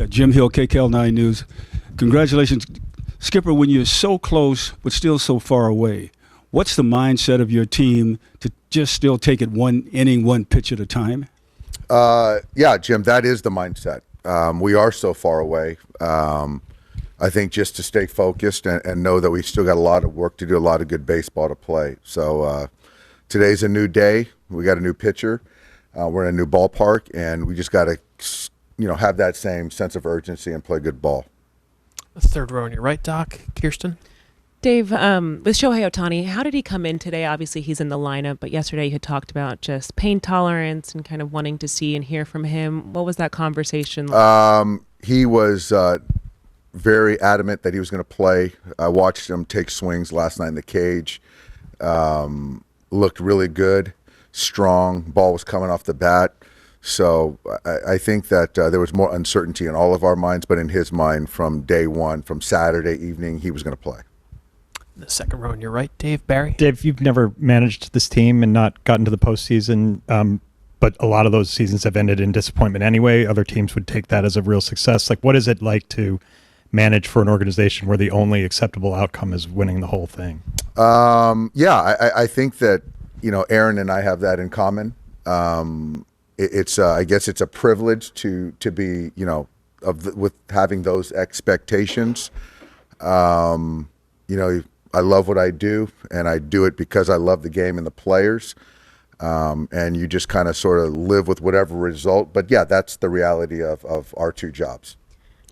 Jim Hill, KKL9 News. Congratulations, Skipper, when you're so close but still so far away. What's the mindset of your team to just still take it one inning, one pitch at a time? Yeah, Jim, that is the mindset. We are so far away. I think just to stay focused and know that we still got a lot of work to do, a lot of good baseball to play. So today's a new day. We got a new pitcher. We're in a new ballpark, and we just got to, have that same sense of urgency and play good ball. The third row on your right, Doc. Kirsten? Dave, with Shohei Ohtani, how did he come in today? Obviously, he's in the lineup, but yesterday you had talked about just pain tolerance and kind of wanting to see and hear from him. What was that conversation like? He was very adamant that he was going to play. I watched him take swings last night in the cage. Looked really good, strong. Ball was coming off the bat. So I think that there was more uncertainty in all of our minds, but in his mind from day one, from Saturday evening, he was going to play. The second row on your right, Dave. Barry? Dave, you've never managed this team and not gotten to the postseason, but a lot of those seasons have ended in disappointment anyway. Other teams would take that as a real success. Like, what is it like to manage for an organization where the only acceptable outcome is winning the whole thing? I think that, Aaron and I have that in common. I guess it's a privilege to be, with having those expectations. I love what I do, and I do it because I love the game and the players. And you just kind of sort of live with whatever result. But yeah, that's the reality of our two jobs.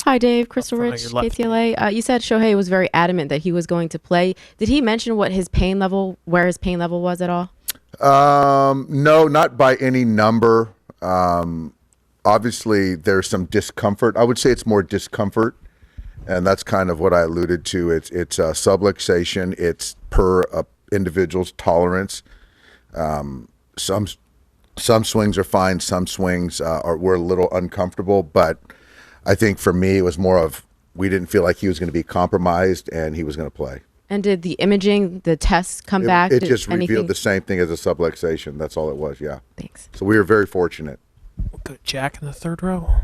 Hi, Dave. Crystal Rich, KTLA. You said Shohei was very adamant that he was going to play. Did he mention where his pain level was at all? No, not by any number. Obviously, there's some discomfort. I would say it's more discomfort, and that's kind of what I alluded to. It's subluxation. It's per individual's tolerance. Some swings are fine. Some swings were a little uncomfortable, but I think for me, it was more of we didn't feel like he was going to be compromised and he was going to play. And did the imaging, the tests come back? It just revealed the same thing as a subluxation. That's all it was, yeah. Thanks. So we were very fortunate. We'll go to Jack in the third row.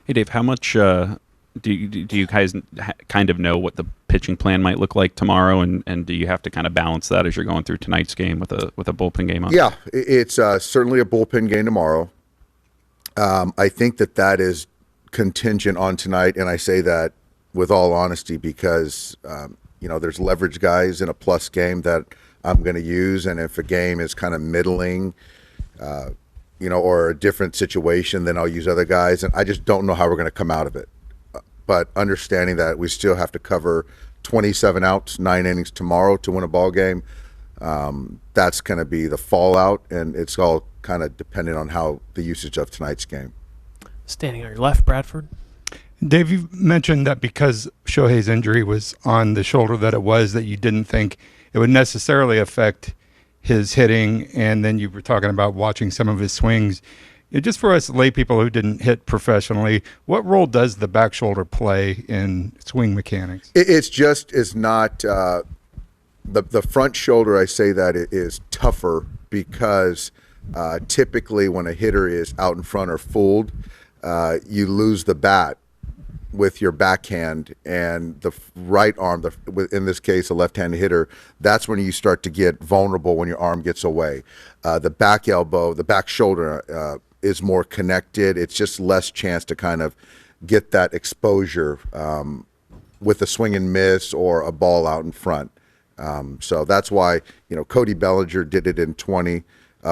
Hey, Dave, how much do you guys kind of know what the pitching plan might look like tomorrow, and do you have to kind of balance that as you're going through tonight's game with a bullpen game on? Yeah, it's certainly a bullpen game tomorrow. I think that is contingent on tonight, and I say that with all honesty because, there's leverage guys in a plus game that I'm going to use, and if a game is kind of middling, or a different situation, then I'll use other guys, and I just don't know how we're going to come out of it. But understanding that we still have to cover 27 outs, 9 innings tomorrow to win a ball game, that's going to be the fallout, and it's all kind of dependent on how the usage of tonight's game. Standing on your left, Bradford. Dave, you mentioned that because Shohei's injury was on the shoulder that it was, that you didn't think it would necessarily affect his hitting, and then you were talking about watching some of his swings. Just for us lay people who didn't hit professionally, what role does the back shoulder play in swing mechanics? It's not the front shoulder. I say that it is tougher because typically when a hitter is out in front or fooled, you lose the bat with your backhand, and the right arm, in this case a left-handed hitter, that's when you start to get vulnerable when your arm gets away. The back elbow, the back shoulder is more connected. It's just less chance to kind of get that exposure with a swing and miss or a ball out in front. So that's why, Cody Bellinger did it in 20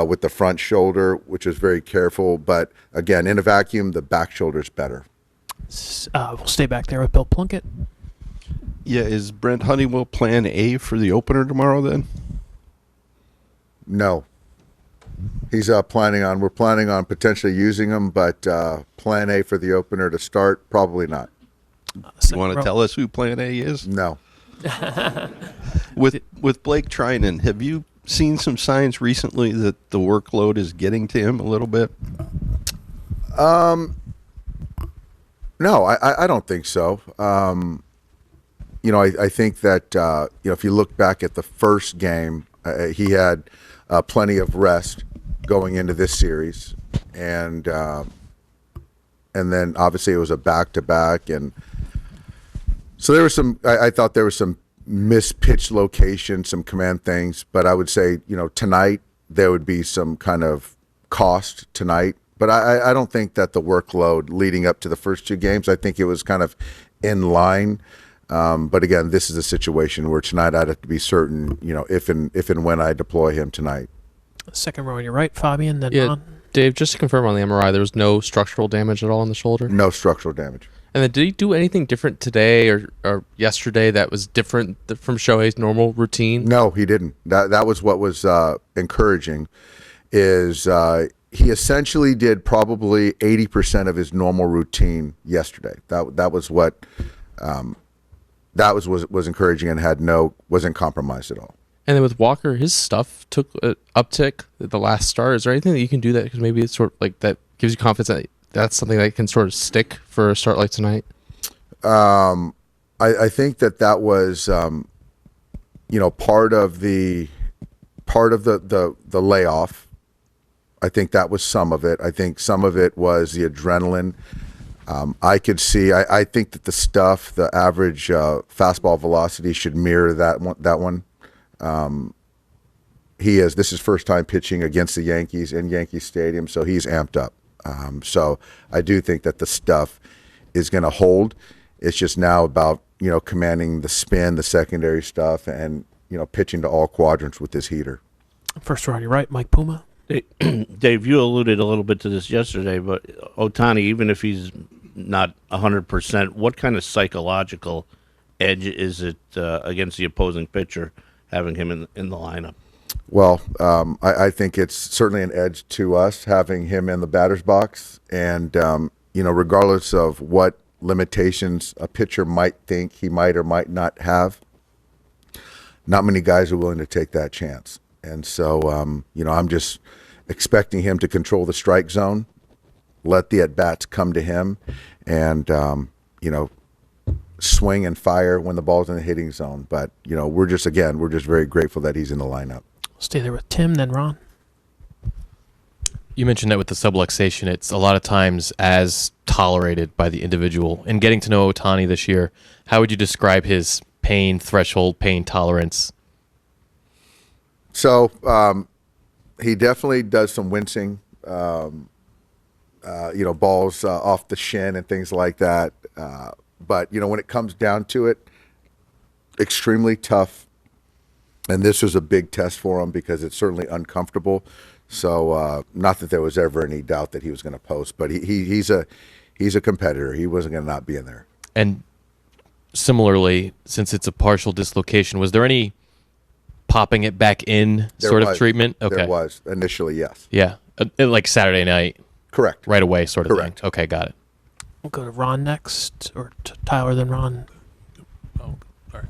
with the front shoulder, which was very careful. But again, in a vacuum, the back shoulder is better. We'll stay back there with Bill Plunkett. Yeah, is Brent Honeywell plan A for the opener tomorrow then? No. He's we're planning on potentially using him, but plan A for the opener to start, probably not. You want to tell us who plan A is? No. With Blake Trinan, have you seen some signs recently that the workload is getting to him a little bit? No, I don't think so. I think that, if you look back at the first game, he had plenty of rest going into this series. And, and then obviously it was a back-to-back, and so there was some. I thought there was some mispitch location, some command things, but I would say, tonight there would be some kind of cost tonight. But I don't think that the workload leading up to the first two games, I think it was kind of in line. But again, this is a situation where tonight I'd have to be certain, if and when I deploy him tonight. Second row on your right, Fabian, then Yeah, Ron. Dave, just to confirm on the MRI, there was no structural damage at all in the shoulder? No structural damage. And then did he do anything different today or yesterday that was different from Shohei's normal routine? No, he didn't. That was what was encouraging, is he essentially did probably 80% of his normal routine yesterday. That was what was encouraging, and wasn't compromised at all. And then with Walker, his stuff took an uptick at the last start. Is there anything that you can do that, because maybe it's sort of like that gives you confidence that that's something that can sort of stick for a start like tonight? I think that was part of the layoff. I think that was some of it. I think some of it was the adrenaline. I could see. I think that the average fastball velocity should mirror that one. This is first time pitching against the Yankees in Yankee Stadium, so he's amped up. So I do think that the stuff is going to hold. It's just now about, commanding the spin, the secondary stuff, and, pitching to all quadrants with this heater. First row on your right, Mike Puma. Dave, you alluded a little bit to this yesterday, but Ohtani, even if he's not 100%, what kind of psychological edge is it against the opposing pitcher having him in the lineup? Well, I think it's certainly an edge to us having him in the batter's box. And, regardless of what limitations a pitcher might think he might or might not have, not many guys are willing to take that chance. And so, I'm just expecting him to control the strike zone, let the at-bats come to him, and, swing and fire when the ball's in the hitting zone. But, we're just very grateful that he's in the lineup. Stay there with Tim, then Ron. You mentioned that with the subluxation, it's a lot of times as tolerated by the individual. In getting to know Ohtani this year, how would you describe his pain threshold, pain tolerance? So he definitely does some wincing, balls off the shin and things like that. But, when it comes down to it, extremely tough. And this was a big test for him because it's certainly uncomfortable. So not that there was ever any doubt that he was going to post, but he's a competitor. He wasn't going to not be in there. And similarly, since it's a partial dislocation, was there any popping it back in of treatment? Okay. There was. Initially, yes. Yeah. Like Saturday night. Correct. Right away sort of Correct. thing. Okay, got it. We'll go to Ron next, or Tyler, then Ron. Oh, all right.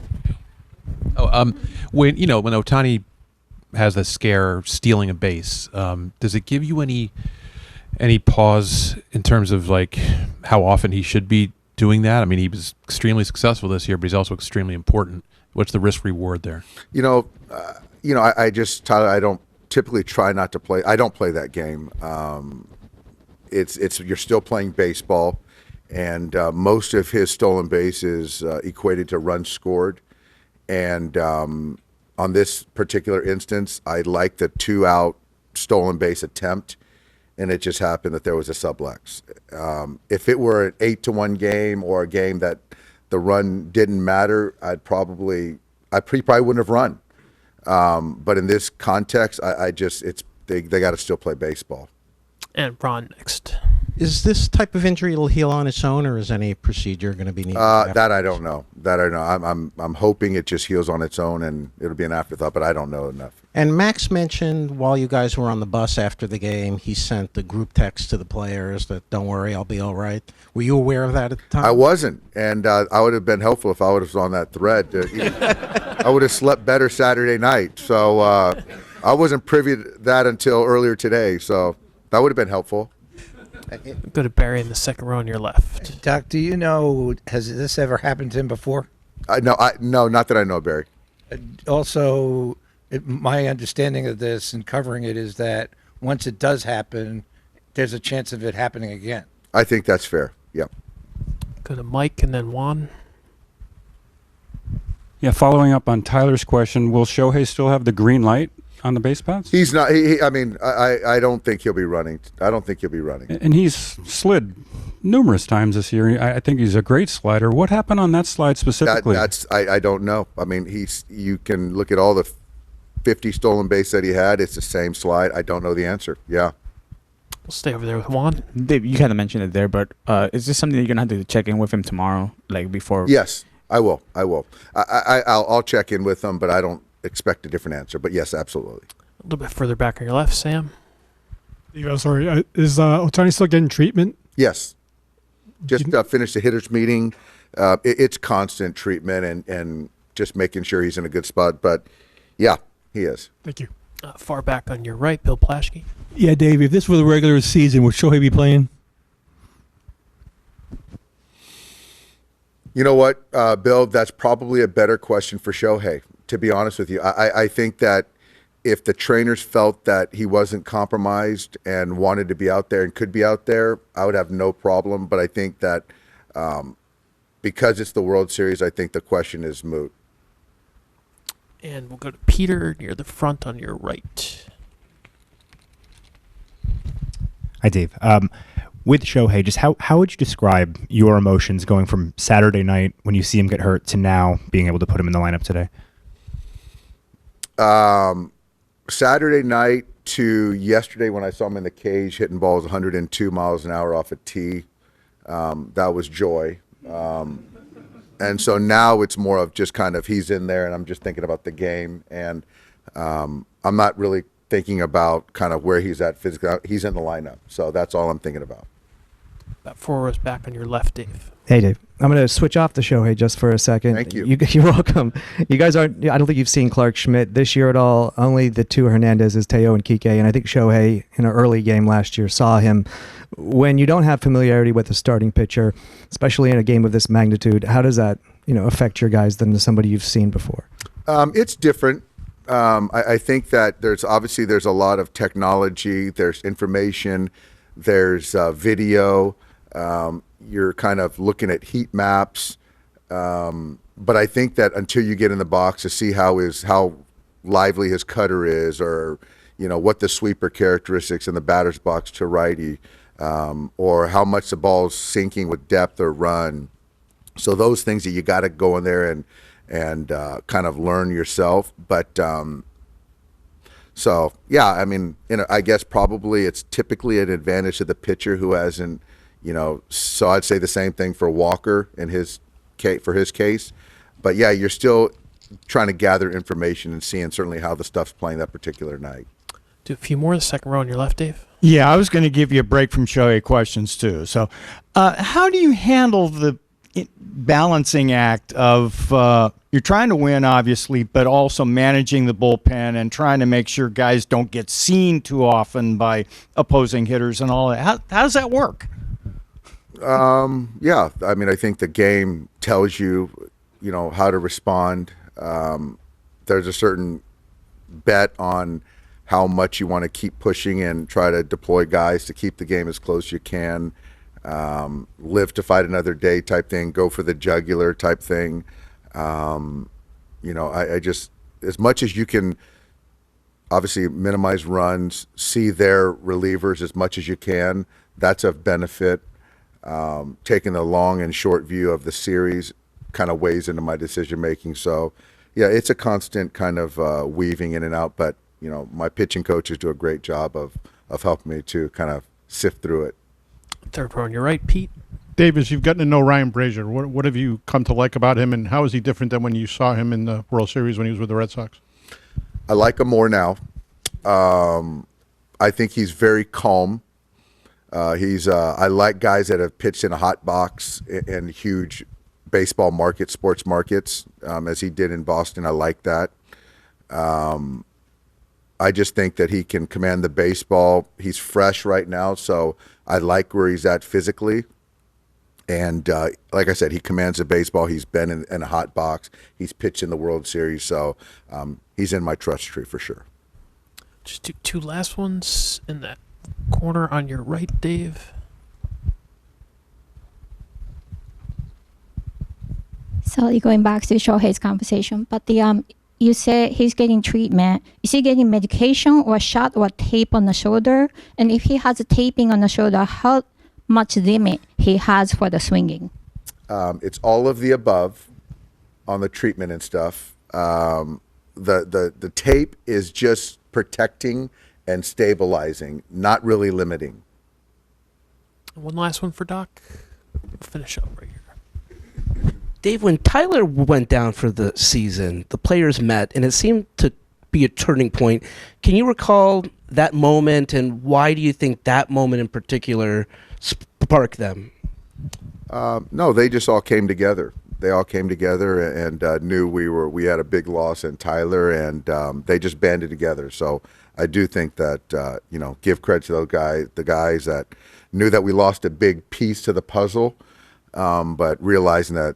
When Ohtani has a scare stealing a base, does it give you any pause in terms of like how often he should be doing that? I mean, he was extremely successful this year, but he's also extremely important. What's the risk reward there? Tyler, I don't typically try not to play. I don't play that game. You're still playing baseball, and most of his stolen base is equated to runs scored. And on this particular instance, I like the 2-out stolen base attempt, and it just happened that there was a sublux. If it were an 8-1 game or a game that the run didn't matter, I probably wouldn't have run. But in this context, they got to still play baseball. And Ron next. Is this type of injury it'll heal on its own, or is any procedure going to be needed? That I don't know. I'm hoping it just heals on its own and it'll be an afterthought, but I don't know enough. And Max mentioned while you guys were on the bus after the game, he sent the group text to the players that "Don't worry, I'll be all right." Were you aware of that at the time? I wasn't, and I would have been helpful if I would have on that thread. I would have slept better Saturday night. So I wasn't privy to that until earlier today. So that would have been helpful. Go to Barry in the second row on your left. Doc, do you know, has this ever happened to him before? No, not that I know, Barry. Also, my understanding of this and covering it is that once it does happen, there's a chance of it happening again. I think that's fair. Yeah. Go to Mike and then Juan. Yeah, following up on Tyler's question, will Shohei still have the green light on the base paths? He's not. I mean, I don't think he'll be running. I don't think he'll be running. And he's slid numerous times this year. I think he's a great slider. What happened on that slide specifically? I don't know. I mean, you can look at all the 50 stolen base that he had. It's the same slide. I don't know the answer. Yeah. We'll stay over there with Juan. Dave, you kind of mentioned it there, but is this something that you're gonna have to check in with him tomorrow, like before? Yes, I will. I'll check in with him, but I don't expect a different answer. But yes, absolutely. A little bit further back on your left, Sam. Yeah, sorry. Is Ohtani still getting treatment? Yes. Just finished the hitters meeting. It's constant treatment and just making sure he's in a good spot. But yeah, he is. Thank you. Far back on your right, Bill Plaschke. Yeah, Dave, if this were the regular season, would Shohei be playing? You know what, Bill, that's probably a better question for Shohei, to be honest with you. I think that if the trainers felt that he wasn't compromised and wanted to be out there and could be out there, I would have no problem. But I think that because it's the World Series, I think the question is moot. And we'll go to Peter near the front on your right. Hi, Dave. With Shohei, just how would you describe your emotions going from Saturday night when you see him get hurt to now being able to put him in the lineup today? Saturday night to yesterday when I saw him in the cage hitting balls 102 miles an hour off a tee, that was joy. And so now it's more of just kind of he's in there and I'm just thinking about the game. And I'm not really thinking about kind of where he's at physically. He's in the lineup. So that's all I'm thinking about. About 4 rows back on your left, Dave. Hey, Dave. I'm going to switch off the Shohei just for a second. Thank you. You're welcome. You guys aren't, I don't think you've seen Clark Schmidt this year at all. Only the two Hernandezes, Teo and Kike. And I think Shohei in an early game last year saw him. When you don't have familiarity with a starting pitcher, especially in a game of this magnitude, how does that, affect your guys than somebody you've seen before? It's different. I think that there's a lot of technology, there's information, there's video. You're kind of looking at heat maps. But I think that until you get in the box to see how lively his cutter is or, what the sweeper characteristics in the batter's box to righty, or how much the ball's sinking with depth or run. So those things that you got to go in there and kind of learn yourself. But so, yeah, I mean, I guess probably it's typically an advantage to the pitcher who hasn't, so I'd say the same thing for Walker in for his case. But, yeah, you're still trying to gather information and seeing certainly how the stuff's playing that particular night. Do a few more in the second row on your left, Dave. Yeah, I was going to give you a break from Shohei questions, too. So how do you handle the balancing act of you're trying to win, obviously, but also managing the bullpen and trying to make sure guys don't get seen too often by opposing hitters and all that? How does that work? Yeah, I mean, I think the game tells you, how to respond. There's a certain bet on how much you want to keep pushing and try to deploy guys to keep the game as close as you can. Live to fight another day type thing, go for the jugular type thing. I just, as much as you can obviously minimize runs, see their relievers as much as you can, that's of benefit. Taking the long and short view of the series kind of weighs into my decision making. So yeah, it's a constant kind of weaving in and out, but my pitching coaches do a great job of helping me to kind of sift through it. Third row on your right, Pete. Davis, you've gotten to know Ryan Brazier. What have you come to like about him, and how is he different than when you saw him in the World Series when he was with the Red Sox? I like him more now. I think he's very calm. I like guys that have pitched in a hot box in huge baseball markets, sports markets, as he did in Boston. I like that. I just think that he can command the baseball. He's fresh right now, so I like where he's at physically. And like I said, he commands the baseball. He's been in a hot box. He's pitched in the World Series, so he's in my trust tree for sure. Just two last ones in that corner on your right, Dave. So going back to Shohei's conversation, but you said he's getting treatment. Is he getting medication or shot or tape on the shoulder? And if he has a taping on the shoulder, how much limit he has for the swinging? It's all of the above on the treatment and stuff. The tape is just protecting and stabilizing, not really limiting. One last one for Doc. We'll finish up right here. Dave, when Tyler went down for the season, the players met, and it seemed to be a turning point. Can you recall that moment, and why do you think that moment in particular sparked them? No, they just all came together. They all came together and knew we had a big loss in Tyler, and they just banded together. So I do think that give credit to the guys that knew that we lost a big piece to the puzzle, but realizing that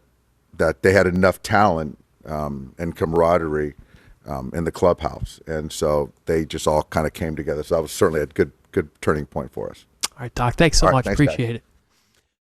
they had enough talent and camaraderie in the clubhouse, and so they just all kind of came together. So that was certainly a good turning point for us. All right, Doc. Thanks so much. Thanks, Appreciate guys. it.